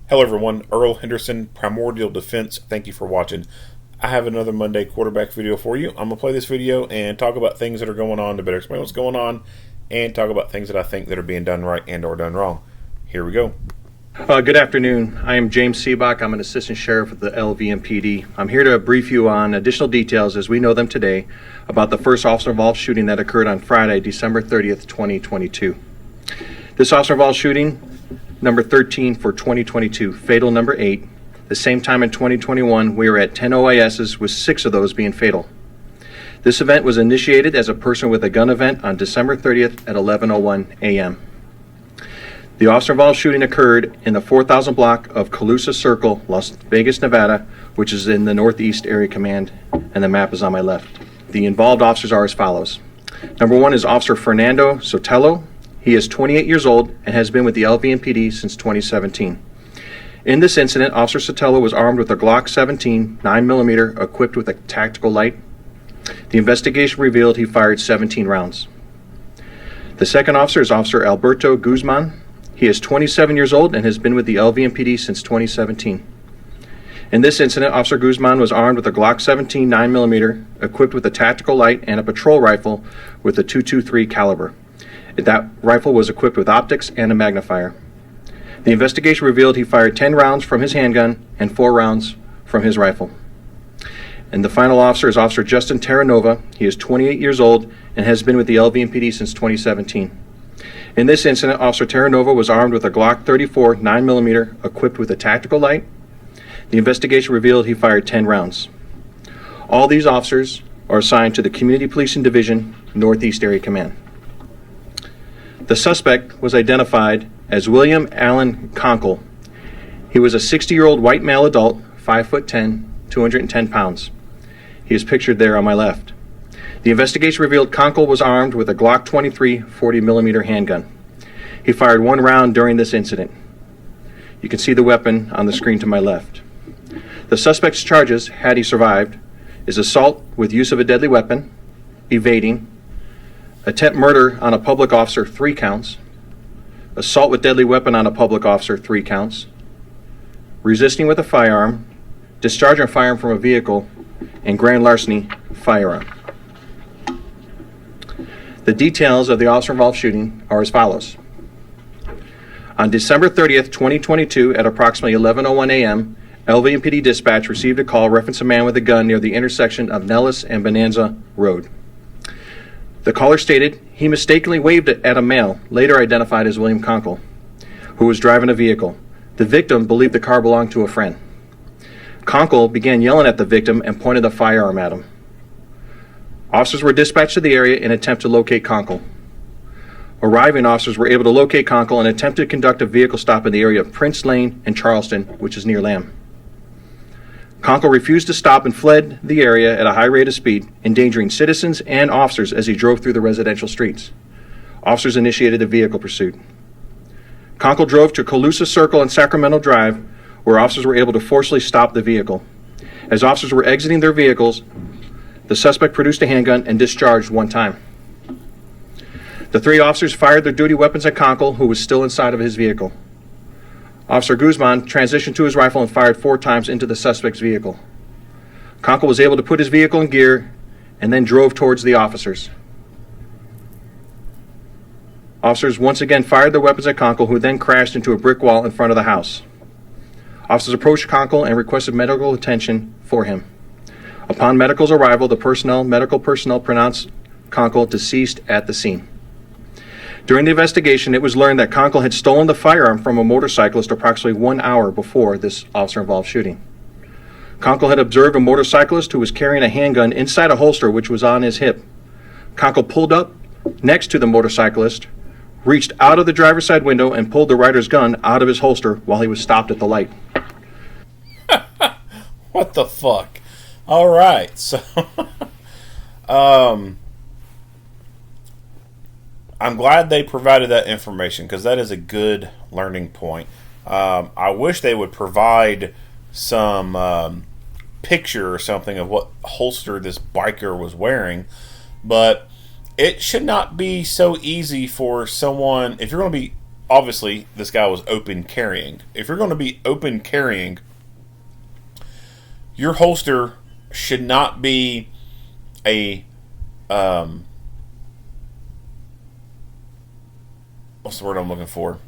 Hello, everyone. Earl Henderson, Primordial Defense. Thank you for watching. I have another Monday quarterback video for you. I'm going to play this video and talk about things that are going on to better explain what's going on and talk about things that I think that are being done right and or done wrong. Here we go. Good afternoon. I am James Seabach. I'm an assistant sheriff at the LVMPD. I'm here to brief you on additional details as we know them today about the first officer-involved shooting that occurred on Friday, December 30th, 2022. This officer-involved shooting, number 13 for 2022, fatal number 8. The same time in 2021, we were at 10 OISs with 6 of those being fatal. This event was initiated as a person with a gun event on December 30th at 11:01 a.m. The officer-involved shooting occurred in the 4000 block of Calusa Circle, Las Vegas, Nevada, which is in the Northeast Area Command, and the map is on my left. The involved officers are as follows. Number 1 is Officer Fernando Sotelo. He is 28 years old and has been with the LVMPD since 2017. In this incident, Officer Sotelo was armed with a Glock 17 9mm equipped with a tactical light. The investigation revealed he fired 17 rounds. The second officer is Officer Alberto Guzman. He is 27 years old and has been with the LVMPD since 2017. In this incident, Officer Guzman was armed with a Glock 17 9mm equipped with a tactical light and a patrol rifle with a .223 caliber. That rifle was equipped with optics and a magnifier. The investigation revealed he fired 10 rounds from his handgun and 4 rounds from his rifle. And the final officer is Officer Justin Terranova. He is 28 years old and has been with the LVMPD since 2017. In this incident, Officer Terranova was armed with a Glock 34 9mm equipped with a tactical light. The investigation revealed he fired 10 rounds. All these officers are assigned to the Community Policing Division, Northeast Area Command. The suspect was identified as William Allen Konkol. He was a 60-year-old white male adult, 5'10", 210 pounds. He is pictured there on my left. The investigation revealed Konkol was armed with a Glock 23 40mm handgun. He fired 1 round during this incident. You can see the weapon on the screen to my left. The suspect's charges, had he survived, is assault with use of a deadly weapon, evading, attempt murder on a public officer, 3 counts, assault with deadly weapon on a public officer, 3 counts, resisting with a firearm, discharging a firearm from a vehicle, and grand larceny, firearm. The details of the officer-involved shooting are as follows. On December 30th, 2022, at approximately 11:01 a.m., LVMPD dispatch received a call referencing a man with a gun near the intersection of Nellis and Bonanza Road. The caller stated he mistakenly waved at a male, later identified as William Konkol, who was driving a vehicle. The victim believed the car belonged to a friend. Konkol began yelling at the victim and pointed a firearm at him. Officers were dispatched to the area in an attempt to locate Konkol. Arriving officers were able to locate Konkol and attempted to conduct a vehicle stop in the area of Prince Lane and Charleston, which is near Lamb. Konkol refused to stop and fled the area at a high rate of speed, endangering citizens and officers as he drove through the residential streets. Officers initiated a vehicle pursuit. Konkol drove to Calusa Circle and Sacramento Drive, where officers were able to forcibly stop the vehicle. As officers were exiting their vehicles, the suspect produced a handgun and discharged 1 time. The 3 officers fired their duty weapons at Konkol, who was still inside of his vehicle. Officer Guzman transitioned to his rifle and fired 4 times into the suspect's vehicle. Konkol was able to put his vehicle in gear and then drove towards the officers. Officers once again fired their weapons at Konkol, who then crashed into a brick wall in front of the house. Officers approached Konkol and requested medical attention for him. Upon medical's arrival, the medical personnel pronounced Konkol deceased at the scene. During the investigation, it was learned that Konkol had stolen the firearm from a motorcyclist approximately 1 hour before this officer-involved shooting. Konkol had observed a motorcyclist who was carrying a handgun inside a holster which was on his hip. Konkol pulled up next to the motorcyclist, reached out of the driver's side window, and pulled the rider's gun out of his holster while he was stopped at the light. What the fuck? All right, so I'm glad they provided that information because that is a good learning point. I wish they would provide some picture or something of what holster this biker was wearing, but it should not be so easy for someone, if you're going to be obviously this guy was open carrying. If you're going to be open carrying, your holster should not be a what's the word I'm looking for?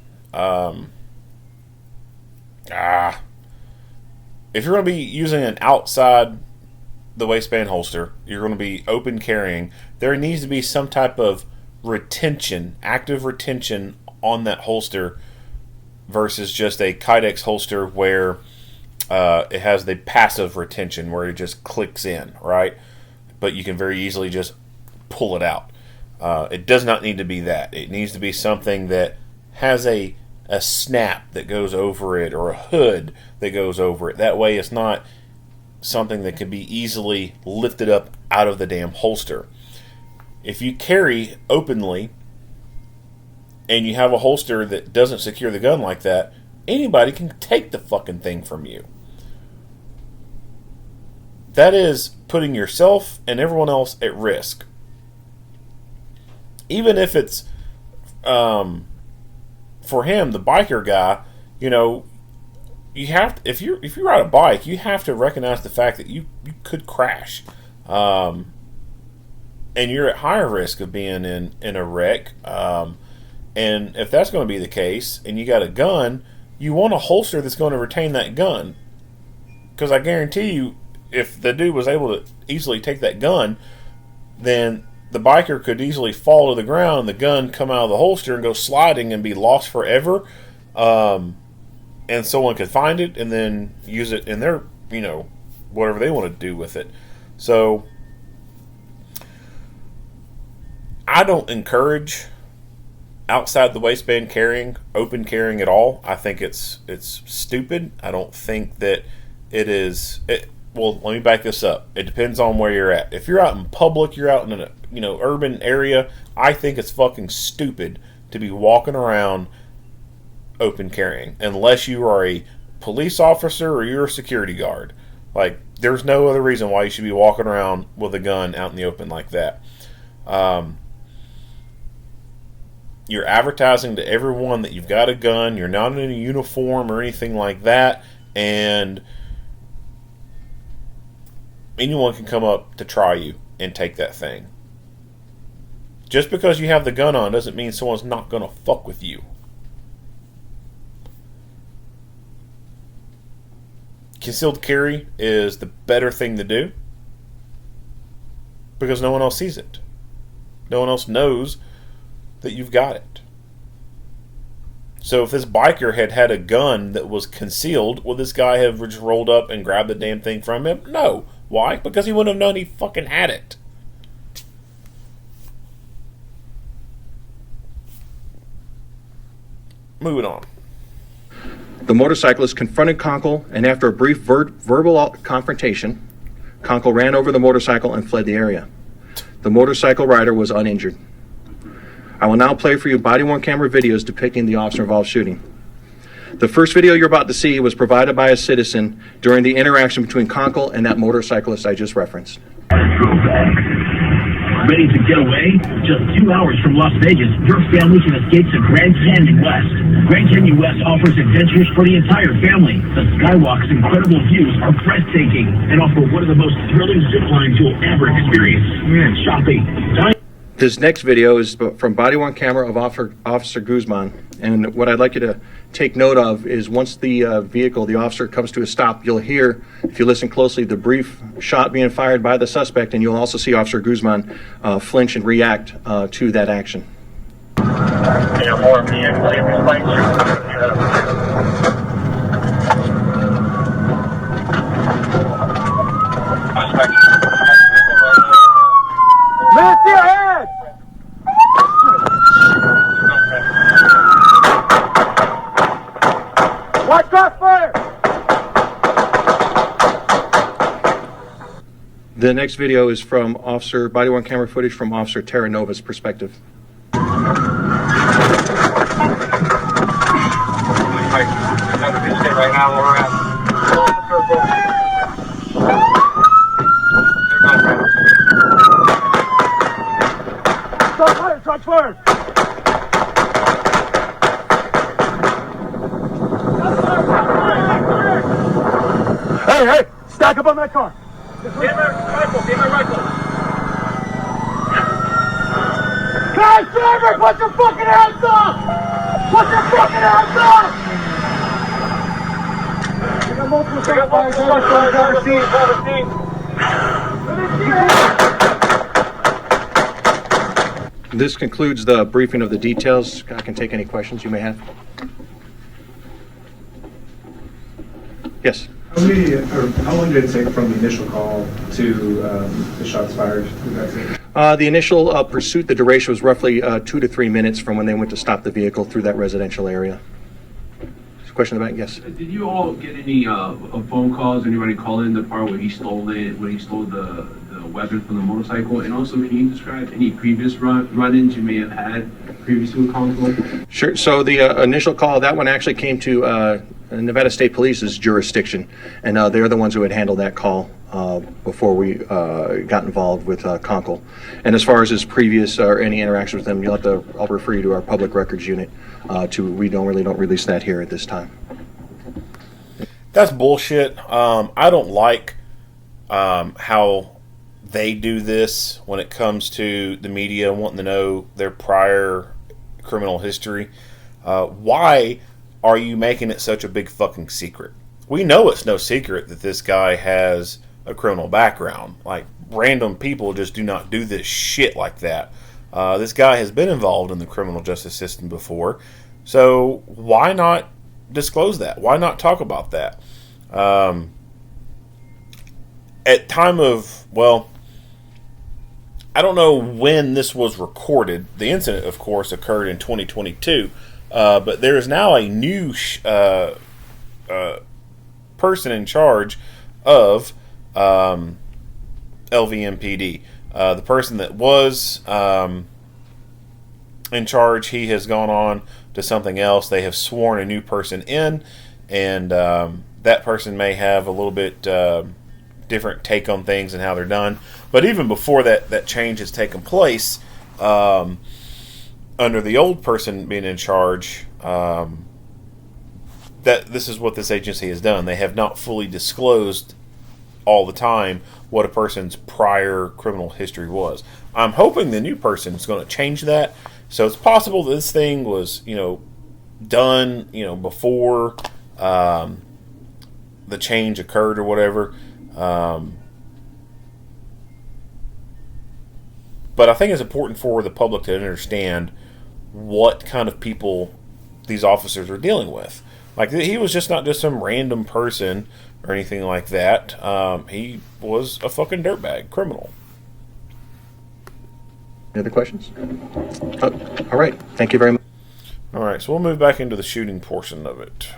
If you're going to be using an outside the waistband holster, you're going to be open carrying, there needs to be some type of retention, active retention on that holster versus just a Kydex holster where it has the passive retention where it just clicks in, right? But you can very easily just pull it out. It does not need to be that. It needs to be something that has a snap that goes over it or a hood that goes over it. That way it's not something that can be easily lifted up out of the damn holster. If you carry openly and you have a holster that doesn't secure the gun like that, anybody can take the fucking thing from you. That is putting yourself and everyone else at risk. Even if it's for him, the biker guy, you know, you have to, if you ride a bike, you have to recognize the fact that you could crash, and you're at higher risk of being in a wreck. And if that's going to be the case, and you got a gun, you want a holster that's going to retain that gun, because I guarantee you, if the dude was able to easily take that gun, then the biker could easily fall to the ground, the gun come out of the holster and go sliding and be lost forever. And someone could find it and then use it in their, you know, whatever they want to do with it. So I don't encourage outside the waistband carrying, open carrying at all. I think it's stupid. I don't think that it is. Well, let me back this up. It depends on where you're at. If you're out in public, you're out in a urban area, I think it's fucking stupid to be walking around open carrying unless you are a police officer or you're a security guard. Like, there's no other reason why you should be walking around with a gun out in the open like that. You're advertising to everyone that you've got a gun, you're not in a uniform or anything like that, and anyone can come up to try you and take that thing. Just because you have the gun on doesn't mean someone's not going to fuck with you. Concealed carry is the better thing to do because no one else sees it. No one else knows that you've got it. So if this biker had a gun that was concealed, would this guy have just rolled up and grabbed the damn thing from him? No. Why? Because he wouldn't have known he fucking had it. Moving on. The motorcyclist confronted Konkol, and after a brief verbal confrontation, Konkol ran over the motorcycle and fled the area. The motorcycle rider was uninjured. I will now play for you body-worn camera videos depicting the officer-involved shooting. The first video you're about to see was provided by a citizen during the interaction between Konkol and that motorcyclist I just referenced. Ready to get away? Just 2 hours from Las Vegas, your family can escape to Grand Canyon West. Grand Canyon West offers adventures for the entire family. The Skywalk's incredible views are breathtaking and offer one of the most thrilling zip lines you'll ever experience. Shopping, dining. This next video is from body-worn camera of Officer Guzman, and what I'd like you to take note of is once the the officer comes to a stop, you'll hear, if you listen closely, the brief shot being fired by the suspect, and you'll also see Officer Guzman flinch and react to that action. Lift your head! Watch out, fire! The next video is from body-worn camera footage from Officer Terranova's perspective. Right now, where we're at. Stop fire! Stop fire! Hey, stack up on that car. Get my rifle. Hey, driver, put your fucking hands up! Put your fucking hands up! We got multiple suspects on the driver's seat. This concludes the briefing of the details. I can take any questions you may have. Yes. How long did it take from the initial call to the shots fired? The initial pursuit, the duration was roughly 2 to 3 minutes from when they went to stop the vehicle through that residential area. Question in the back? Yes. Did you all get any phone calls? Anybody call in the part where he stole it, when he stole the weapon from the motorcycle? And also, can you describe any previous run-ins you may have had previously with Konkol? Sure. So the initial call, that one actually came to Nevada State Police's jurisdiction, and they're the ones who had handled that call before we got involved with Konkol. And as far as his previous or any interactions with them, I'll refer you to our public records unit. We don't release that here at this time. That's bullshit. I don't like how they do this when it comes to the media wanting to know their prior criminal history. Why are you making it such a big fucking secret? We know it's no secret that this guy has a criminal background. Like, random people just do not do this shit like that. This guy has been involved in the criminal justice system before, so why not disclose that? Why not talk about that? At time of, well, I don't know when this was recorded. The incident, of course, occurred in 2022, but there is now a new person in charge of LVMPD. The person that was in charge, he has gone on to something else. They have sworn a new person in, and that person may have a little bit different take on things and how they're done. But even before that change has taken place, under the old person being in charge, that this is what this agency has done. They have not fully disclosed all the time what a person's prior criminal history was. I'm hoping the new person is going to change that. So it's possible that this thing was, done, before the change occurred or whatever. But I think it's important for the public to understand what kind of people these officers are dealing with. Like, he was just not just some random person or anything like that. He was a fucking dirtbag criminal. Any other questions? All right. Thank you very much. All right, so we'll move back into the shooting portion of it.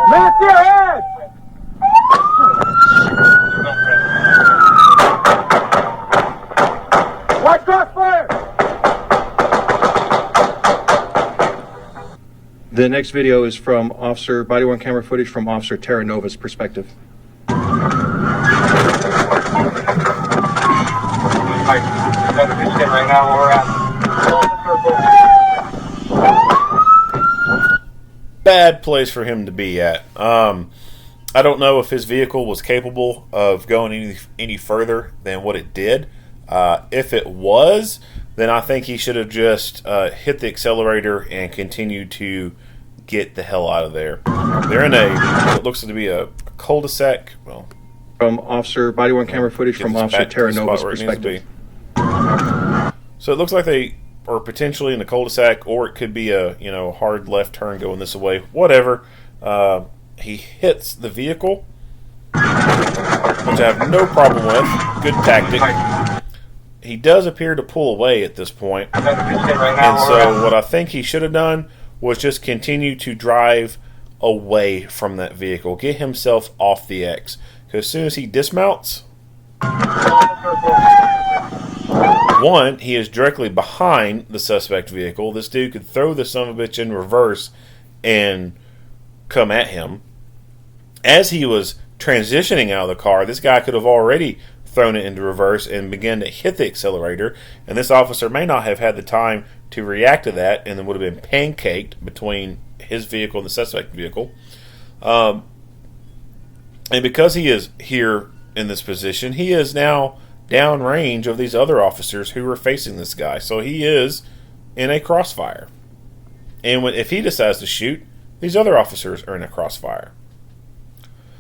Man, to your head! White crossfire! The next video is from body-worn camera footage from Officer Terranova's perspective. Right now where we're at. Bad place for him to be at. I don't know if his vehicle was capable of going any further than what it did. If it was, then I think he should have just hit the accelerator and continued to get the hell out of there. They're in what looks to be a cul-de-sac. Well, from body-worn camera footage from Officer Terranova's perspective. So it looks like they are potentially in the cul-de-sac, or it could be a hard left turn going this way. Whatever. He hits the vehicle, which I have no problem with. Good tactic. He does appear to pull away at this point. And so what I think he should have done was just continue to drive away from that vehicle. Get himself off the X. Because as soon as he dismounts, one, he is directly behind the suspect vehicle. This dude could throw the son of a bitch in reverse and come at him. As he was transitioning out of the car, this guy could have already thrown it into reverse and began to hit the accelerator. And this officer may not have had the time to react to that, and then would have been pancaked between his vehicle and the suspect vehicle. And because he is here in this position, he is now downrange of these other officers who are facing this guy. So he is in a crossfire. And if he decides to shoot, these other officers are in a crossfire.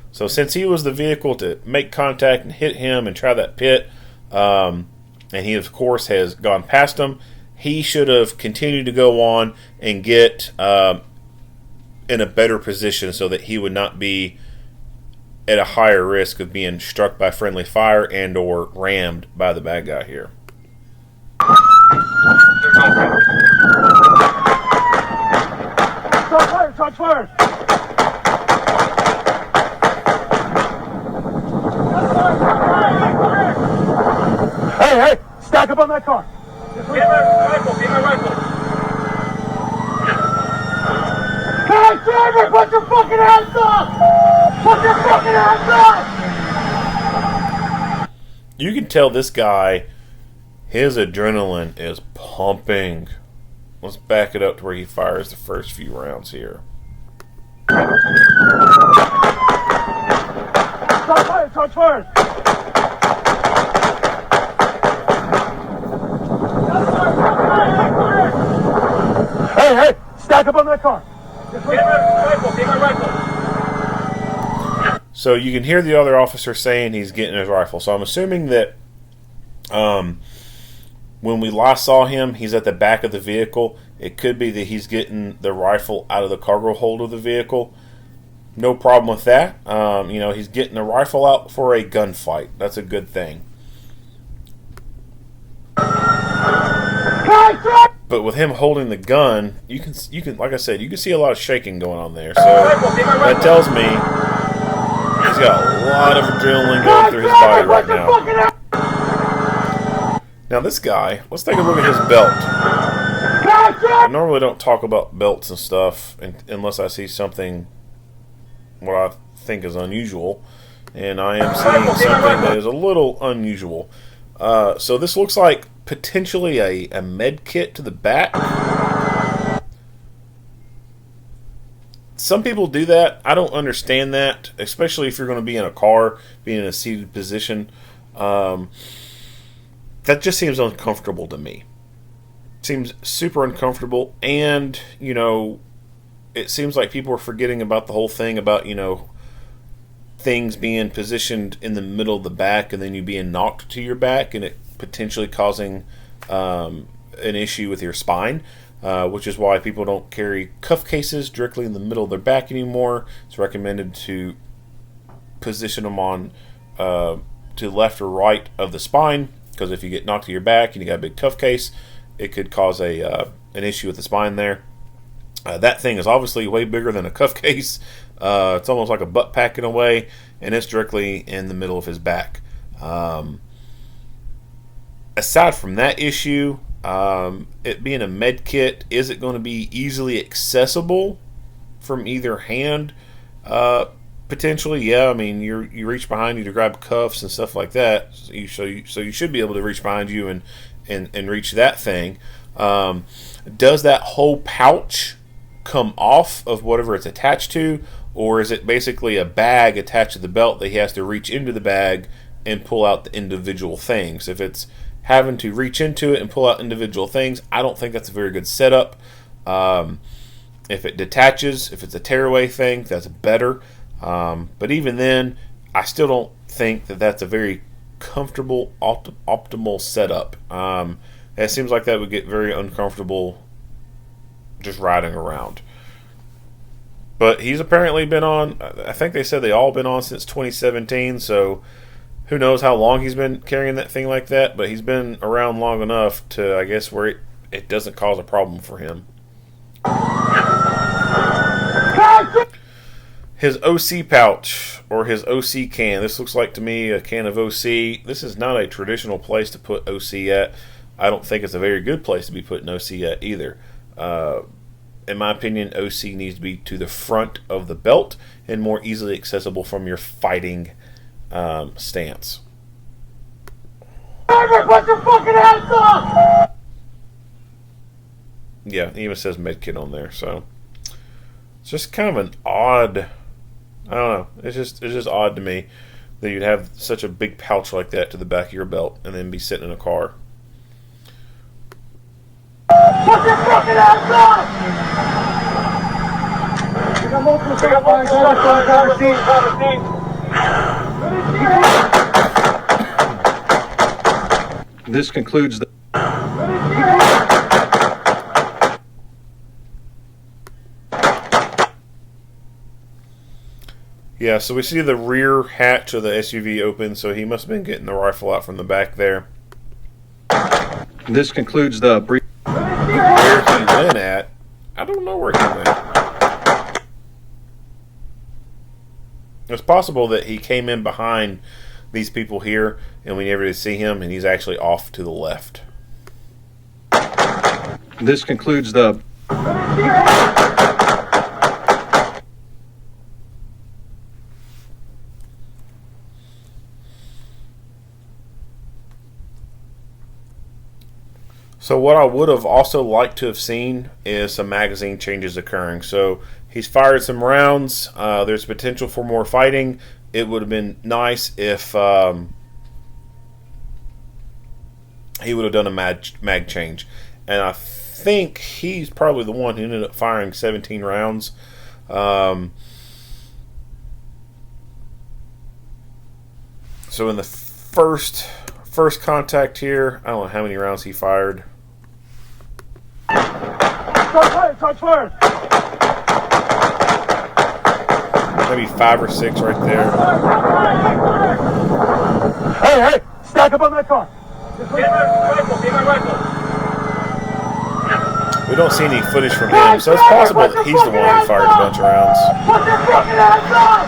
So since he was the vehicle to make contact and hit him and try that pit, and he, of course, has gone past him, he should have continued to go on and get in a better position so that he would not be at a higher risk of being struck by friendly fire and or rammed by the bad guy here. Shots fired! Hey, stack up on that car. Get my rifle. Hey, driver, put your fucking hands up! Put your fucking hands up! You can tell this guy, his adrenaline is pumping. Let's back it up to where he fires the first few rounds here. Shots fired! Hey, stack up on that car. Get my rifle. So you can hear the other officer saying he's getting his rifle. So I'm assuming that when we last saw him, he's at the back of the vehicle. It could be that he's getting the rifle out of the cargo hold of the vehicle. No problem with that. He's getting the rifle out for a gunfight. That's a good thing. But with him holding the gun, you can like I said, you can see a lot of shaking going on there. So that tells me he's got a lot of adrenaline going through his body right now. Now this guy, let's take a look at his belt. I normally don't talk about belts and stuff unless I see something what I think is unusual, and I am seeing something that is a little unusual. So this looks like potentially a med kit to the back. Some people do that. I don't understand that, especially if you're going to be in a car, being in a seated position. That just seems uncomfortable to me. Seems super uncomfortable, and it seems like people are forgetting about the whole thing about things being positioned in the middle of the back and then you being knocked to your back and it potentially causing an issue with your spine, which is why people don't carry cuff cases directly in the middle of their back anymore. It's recommended to position them on to left or right of the spine, because if you get knocked to your back and you got a big cuff case, it could cause an issue with the spine there. That thing is obviously way bigger than a cuff case. It's almost like a butt pack in a way, and it's directly in the middle of his back. Aside from that issue, it being a med kit, is it going to be easily accessible from either hand? Potentially, yeah. I mean, you reach behind you to grab cuffs and stuff like that, so you should be able to reach behind you and reach that thing. Does that whole pouch come off of whatever it's attached to, or is it basically a bag attached to the belt that he has to reach into the bag and pull out the individual things? If it's having to reach into it and pull out individual things, I don't think that's a very good setup. If it detaches, if it's a tearaway thing, that's better. But even then, I still don't think that that's a very comfortable, optimal setup. It seems like that would get very uncomfortable just riding around. But he's apparently been on, I think they said they all been on since 2017, so who knows how long he's been carrying that thing like that, but he's been around long enough to, I guess, where it doesn't cause a problem for him. His OC pouch, or his OC can. This looks like to me a can of OC. This is not a traditional place to put OC at. I don't think it's a very good place to be putting OC at either. In my opinion, OC needs to be to the front of the belt and more easily accessible from your fighting stance. Put your fucking hands up! Yeah, it even says medkit on there, so it's just kind of an odd. I don't know. It's just odd to me that you'd have such a big pouch like that to the back of your belt and then be sitting in a car. Put your fucking hands up! We got multiple fires on the scene. This concludes the Yeah, so we see the rear hatch of the SUV open, so he must have been getting the rifle out from the back there. This concludes the brief. Where he went at, I don't know where he went. It's possible that he came in behind these people here, and we never did see him, and he's actually off to the left. This concludes the. So what I would have also liked to have seen is some magazine changes occurring. So he's fired some rounds. There's potential for more fighting. It would have been nice if he would have done a mag change. And I think he's probably the one who ended up firing 17 rounds. So in the first contact here, I don't know how many rounds he fired. Charge fire! Maybe 5 or 6 right there. Hey, stack up on that car! We don't see any footage from him, so it's possible that he's the one who fired a bunch of rounds. Put your fucking hands up!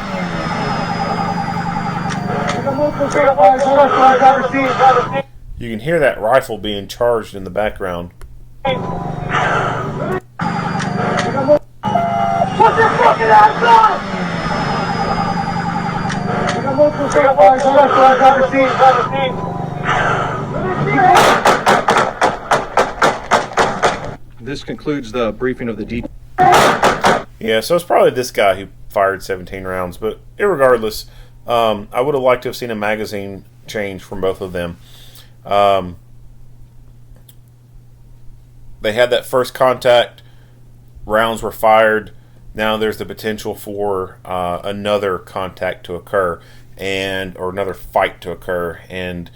We got multiple fires on the scene. You can hear that rifle being charged in the background. Put your fucking hands up! We got multiple fires on the scene. This concludes the briefing of the details. Yeah, so it's probably this guy who fired 17 rounds, but irregardless, I would have liked to have seen a magazine change from both of them. They had that first contact, rounds were fired. Now there's the potential for another contact to occur, or another fight to occur, and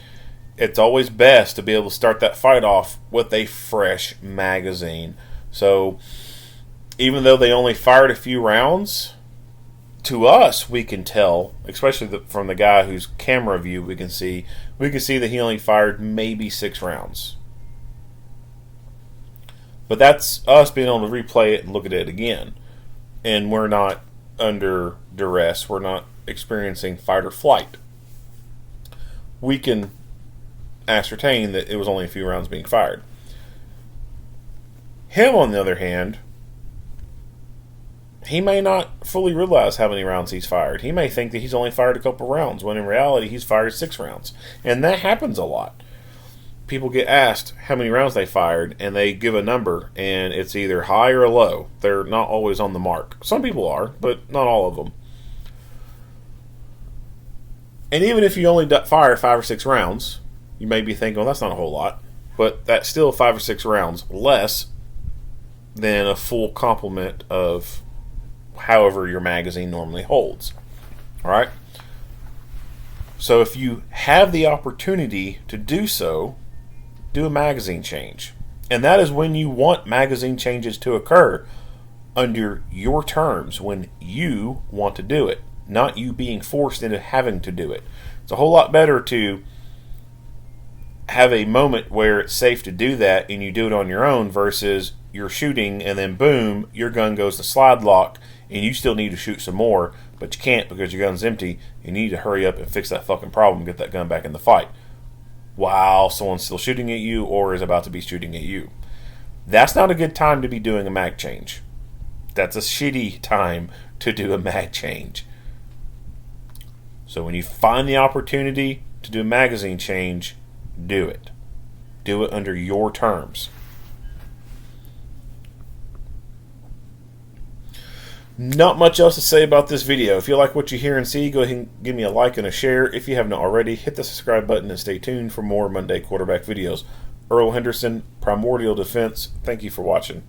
it's always best to be able to start that fight off with a fresh magazine. So even though they only fired a few rounds, to us we can tell, especially from the guy whose camera view we can see that he only fired maybe 6 rounds. But that's us being able to replay it and look at it again. And we're not under duress. We're not experiencing fight or flight. We can ascertain that it was only a few rounds being fired. Him, on the other hand, he may not fully realize how many rounds he's fired. He may think that he's only fired a couple rounds, when in reality he's fired 6 rounds. And that happens a lot. People get asked how many rounds they fired, and they give a number, and it's either high or low. They're not always on the mark. Some people are, but not all of them. And even if you only fire 5 or 6 rounds, you may be thinking, well, that's not a whole lot. But that's still 5 or 6 rounds less than a full complement of however your magazine normally holds. All right? So if you have the opportunity to do so, do a magazine change. And that is when you want magazine changes to occur, under your terms, when you want to do it, not you being forced into having to do it. It's a whole lot better to have a moment where it's safe to do that and you do it on your own, versus you're shooting and then boom, your gun goes to slide lock and you still need to shoot some more, but you can't because your gun's empty. You need to hurry up and fix that fucking problem and get that gun back in the fight while someone's still shooting at you or is about to be shooting at you. That's not a good time to be doing a mag change. That's a shitty time to do a mag change. So when you find the opportunity to do a magazine change, do it. Do it under your terms. Not much else to say about this video. If you like what you hear and see, go ahead and give me a like and a share. If you have not already, hit the subscribe button and stay tuned for more Monday quarterback videos. Earl Henderson, Primordial Defense, thank you for watching.